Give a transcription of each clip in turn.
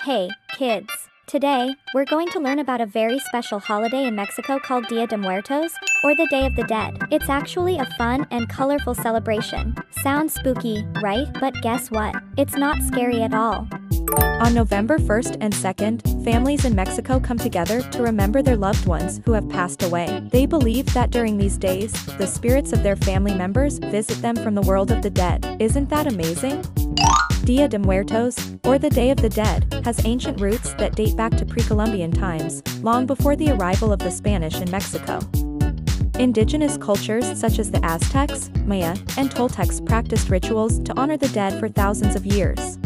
Hey, kids! Today, we're going to learn about a very special holiday in Mexico called Dia de Muertos, or the Day of the Dead. It's actually a fun and colorful celebration. Sounds spooky, right? But guess what? It's not scary at all. On November 1st and 2nd, families in Mexico come together to remember their loved ones who have passed away. They believe that during these days, the spirits of their family members visit them from the world of the dead. Isn't that amazing? Dia de Muertos, or the Day of the Dead, has ancient roots that date back to pre-Columbian times, long before the arrival of the Spanish in Mexico. Indigenous cultures such as the Aztecs, Maya, and Toltecs practiced rituals to honor the dead for thousands of years.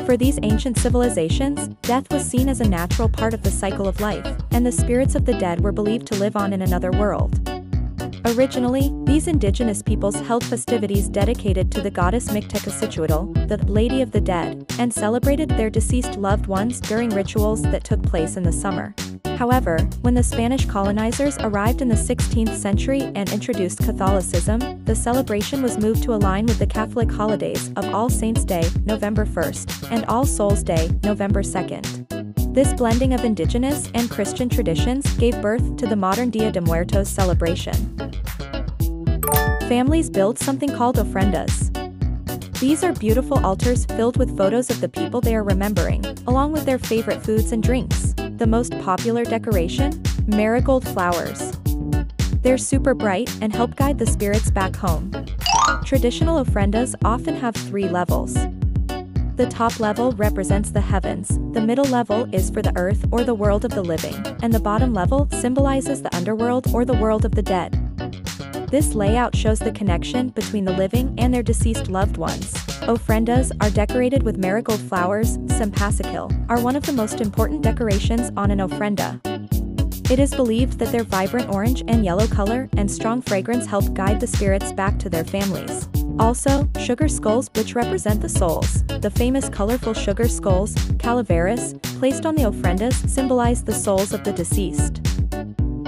For these ancient civilizations, death was seen as a natural part of the cycle of life, and the spirits of the dead were believed to live on in another world. Originally, these indigenous peoples held festivities dedicated to the goddess Mictecacichuatl, the Lady of the Dead, and celebrated their deceased loved ones during rituals that took place in the summer. However, when the Spanish colonizers arrived in the 16th century and introduced Catholicism, the celebration was moved to align with the Catholic holidays of All Saints' Day, November 1st, and All Souls' Day, November 2nd. This blending of indigenous and Christian traditions gave birth to the modern Dia de Muertos celebration. Families build something called ofrendas. These are beautiful altars filled with photos of the people they are remembering, along with their favorite foods and drinks. The most popular decoration? Marigold flowers. They're super bright and help guide the spirits back home. Traditional ofrendas often have 3 levels. The top level represents the heavens, the middle level is for the earth or the world of the living, and the bottom level symbolizes the underworld or the world of the dead. This layout shows the connection between the living and their deceased loved ones. Ofrendas are decorated with marigold flowers, cempasúchil, are one of the most important decorations on an ofrenda. It is believed that their vibrant orange and yellow color and strong fragrance help guide the spirits back to their families. Also, sugar skulls, which represent the souls. The famous colorful sugar skulls, calaveras, placed on the ofrendas symbolize the souls of the deceased.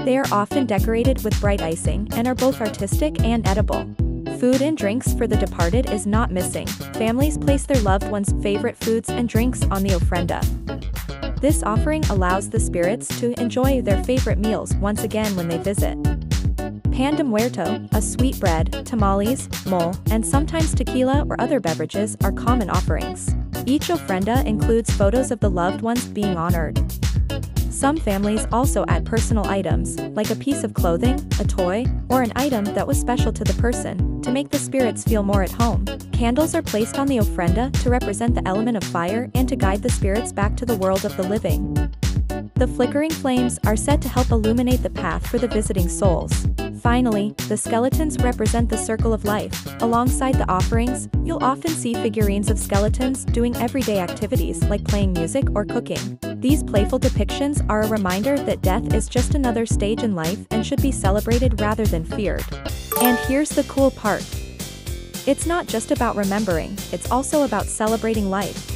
They are often decorated with bright icing and are both artistic and edible. Food and drinks for the departed is not missing. Families place their loved ones' favorite foods and drinks on the ofrenda. This offering allows the spirits to enjoy their favorite meals once again when they visit. Pan de Muerto, a sweet bread, tamales, mole, and sometimes tequila or other beverages are common offerings. Each ofrenda includes photos of the loved ones being honored. Some families also add personal items, like a piece of clothing, a toy, or an item that was special to the person, to make the spirits feel more at home. Candles are placed on the ofrenda to represent the element of fire and to guide the spirits back to the world of the living. The flickering flames are said to help illuminate the path for the visiting souls. Finally, the skeletons represent the circle of life. Alongside the offerings, you'll often see figurines of skeletons doing everyday activities like playing music or cooking. These playful depictions are a reminder that death is just another stage in life and should be celebrated rather than feared. And here's the cool part. It's not just about remembering, it's also about celebrating life.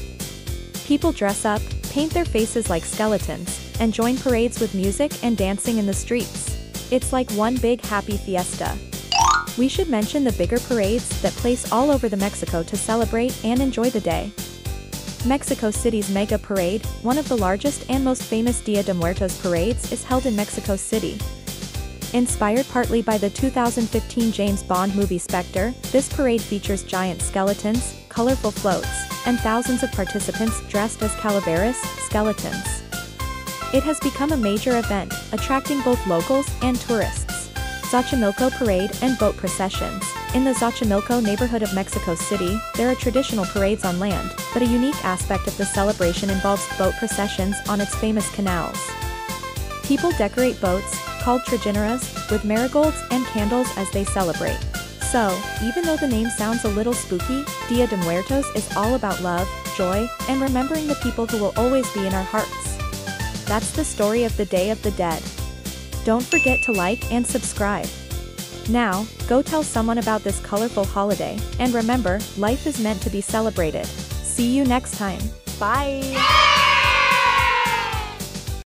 People dress up, paint their faces like skeletons, and join parades with music and dancing in the streets. It's like one big happy fiesta. We should mention the bigger parades that place all over the Mexico to celebrate and enjoy the day. Mexico City's Mega Parade, one of the largest and most famous Dia de Muertos parades, is held in Mexico City. Inspired partly by the 2015 James Bond movie Spectre, this parade features giant skeletons, colorful floats, and thousands of participants dressed as calaveras, skeletons. It has become a major event, attracting both locals and tourists. Xochimilco Parade and boat processions. In the Xochimilco neighborhood of Mexico City, there are traditional parades on land, but a unique aspect of the celebration involves boat processions on its famous canals. People decorate boats, called trajineras, with marigolds and candles as they celebrate. So, even though the name sounds a little spooky, Dia de Muertos is all about love, joy, and remembering the people who will always be in our hearts. That's the story of the Day of the Dead. Don't forget to like and subscribe. Now, go tell someone about this colorful holiday, and remember, life is meant to be celebrated. See you next time. Bye!